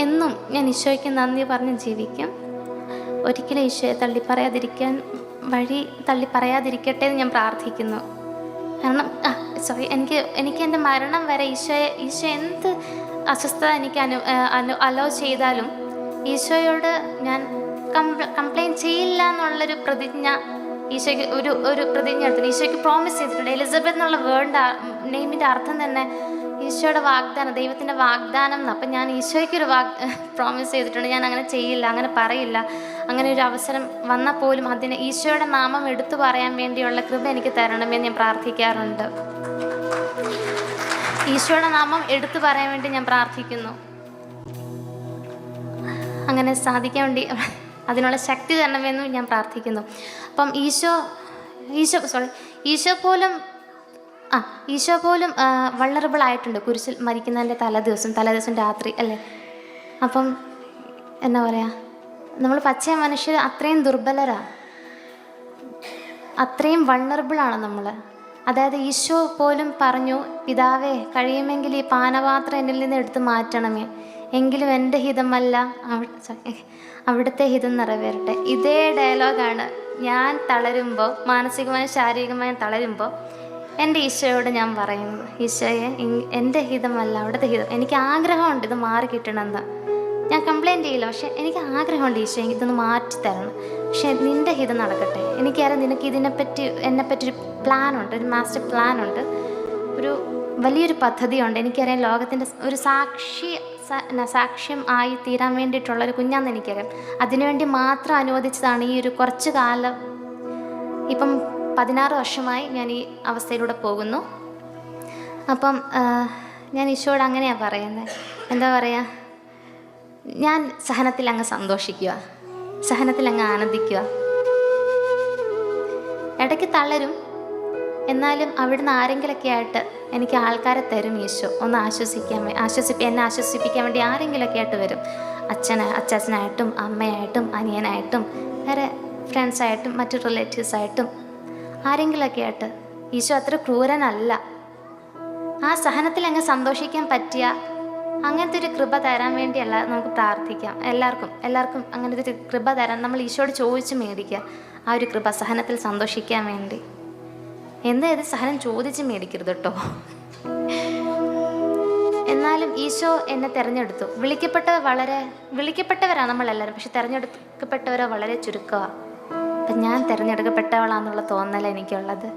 എന്നും ഞാൻ ഈശോയ്ക്ക് നന്ദി പറഞ്ഞ് ജീവിക്കും. ഒരിക്കലും ഈശോയെ തള്ളിപ്പറയാതിരിക്കട്ടെ എന്ന് ഞാൻ പ്രാർത്ഥിക്കുന്നു. കാരണം എനിക്ക് എൻ്റെ മരണം വരെ ഈശോ എന്ത് അസ്വസ്ഥത എനിക്ക് അലോ ചെയ്താലും ഈശോയോട് ഞാൻ കംപ്ലൈൻറ്റ് ചെയ്യില്ല എന്നുള്ളൊരു പ്രതിജ്ഞ ഈശോയ്ക്ക് ഒരു പ്രതിജ്ഞ എടുത്തിട്ടുണ്ട്. ഈശോയ്ക്ക് പ്രോമിസ് ചെയ്തിട്ടുണ്ട്. എലിസബത്ത് എന്നുള്ള നെയിമിൻ്റെ അർത്ഥം തന്നെ ഈശോയുടെ വാഗ്ദാനം, ദൈവത്തിൻ്റെ വാഗ്ദാനം എന്ന്. അപ്പം ഞാൻ ഈശോയ്ക്കൊരു പ്രോമിസ് ചെയ്തിട്ടുണ്ട്, ഞാൻ അങ്ങനെ ചെയ്യില്ല, അങ്ങനെ പറയില്ല. അങ്ങനെ ഒരു അവസരം വന്നാൽ പോലും അതിന് ഈശോയുടെ നാമം എടുത്തു പറയാൻ വേണ്ടിയുള്ള കൃപ എനിക്ക് തരണമെന്ന് ഞാൻ പ്രാർത്ഥിക്കാറുണ്ട്. ഈശോയുടെ നാമം എടുത്തു പറയാൻ വേണ്ടി ഞാൻ പ്രാർത്ഥിക്കുന്നു. അങ്ങനെ സാധിക്കാൻ വേണ്ടി അതിനുള്ള ശക്തി തരണമെന്നും ഞാൻ പ്രാർത്ഥിക്കുന്നു. അപ്പം ഈശോ പോലും വൾണറബിൾ ആയിട്ടുണ്ട് കുരിശിൽ മരിക്കുന്നതിൻ്റെ തലേദിവസം രാത്രി അല്ലേ. അപ്പം എന്നാ പറയുക, നമ്മൾ പച്ച മനുഷ്യർ അത്രയും ദുർബലരാണ്, അത്രയും വൾണറബിളാണ് നമ്മൾ. അതായത് ഈശോ പോലും പറഞ്ഞു, പിതാവേ കഴിയുമെങ്കിൽ ഈ പാനപാത്രം എന്നിൽ നിന്ന് എടുത്ത് മാറ്റണമേ, എങ്കിലും എൻ്റെ ഹിതമല്ല അവിടുത്തെ ഹിതം നിറവേറട്ടെ. ഇതേ ഡയലോഗാണ് ഞാൻ തളരുമ്പോൾ, മാനസികമായും ശാരീരികമായും തളരുമ്പോൾ എൻ്റെ ഈശോയോട് ഞാൻ പറയുന്നത്. ഈശോയെ, എൻ്റെ ഹിതമല്ല അവിടുത്തെ ഹിതം. എനിക്ക് ആഗ്രഹമുണ്ട് ഇത് മാറി കിട്ടണമെന്ന്. ഞാൻ കംപ്ലൈൻറ്റ് ചെയ്യില്ല, പക്ഷേ എനിക്ക് ആഗ്രഹമുണ്ട് ഈശോ ഇതൊന്ന് മാറ്റി തരണം. പക്ഷേ നിൻ്റെ ഹിതം നടക്കട്ടെ. എനിക്കറിയാം നിനക്ക് എന്നെപ്പറ്റി ഒരു പ്ലാനുണ്ട്, ഒരു മാസ്റ്റർ പ്ലാനുണ്ട്, ഒരു വലിയൊരു പദ്ധതിയുണ്ട്. എനിക്കറിയാം ലോകത്തിൻ്റെ ഒരു സാക്ഷ്യം ആയി തീരാൻ വേണ്ടിയിട്ടുള്ളൊരു കുഞ്ഞാന്ന് എനിക്കറിയാം. അതിനുവേണ്ടി മാത്രം അനുവദിച്ചതാണ് ഈ ഒരു കുറച്ച് കാലം. ഇപ്പം 16 വർഷമായി ഞാൻ ഈ അവസ്ഥയിലൂടെ പോകുന്നു. അപ്പം ഞാൻ ഈശോയോട് അങ്ങനെയാണ് പറയുന്നത്. എന്താ പറയുക, ഞാൻ സഹനത്തിൽ അങ്ങ് സന്തോഷിക്കുക, സഹനത്തിൽ അങ്ങ് ആനന്ദിക്കുക. ഇടയ്ക്ക് തളരും, എന്നാലും അവിടുന്ന് ആരെങ്കിലൊക്കെ ആയിട്ട് എനിക്ക് ആൾക്കാരെ തരും ഈശോ. ഒന്ന് എന്നെ ആശ്വസിപ്പിക്കാൻ വേണ്ടി ആരെങ്കിലൊക്കെ ആയിട്ട് വരും. അച്ചാച്ചനായിട്ടും അമ്മയായിട്ടും അനിയനായിട്ടും വേറെ ഫ്രണ്ട്സായിട്ടും മറ്റു റിലേറ്റീവ്സായിട്ടും ആരെങ്കിലൊക്കെ ആയിട്ട്. ഈശോ അത്ര ക്രൂരനല്ല. ആ സഹനത്തിൽ അങ്ങ് സന്തോഷിക്കാൻ പറ്റിയ അങ്ങനത്തെ ഒരു കൃപ തരാൻ വേണ്ടിയല്ല നമുക്ക് പ്രാർത്ഥിക്കാം. എല്ലാവർക്കും അങ്ങനത്തെ ഒരു കൃപ തരാൻ നമ്മൾ ഈശോയോട് ചോദിച്ച് മേടിക്കുക. ആ ഒരു കൃപ സഹനത്തിൽ സന്തോഷിക്കാൻ വേണ്ടി. ഏത് സഹനം ചോദിച്ച് മേടിക്കരുത് കേട്ടോ. എന്നാലും ഈശോ എന്നെ തിരഞ്ഞെടുത്തു. വിളിക്കപ്പെട്ടവരാണ് നമ്മളെല്ലാവരും, പക്ഷെ തിരഞ്ഞെടുക്കപ്പെട്ടവരോ വളരെ ചുരുക്കമാണ്. അപ്പം ഞാൻ തിരഞ്ഞെടുക്കപ്പെട്ടവളാണെന്നുള്ള തോന്നലാണ് എനിക്കുള്ളത്.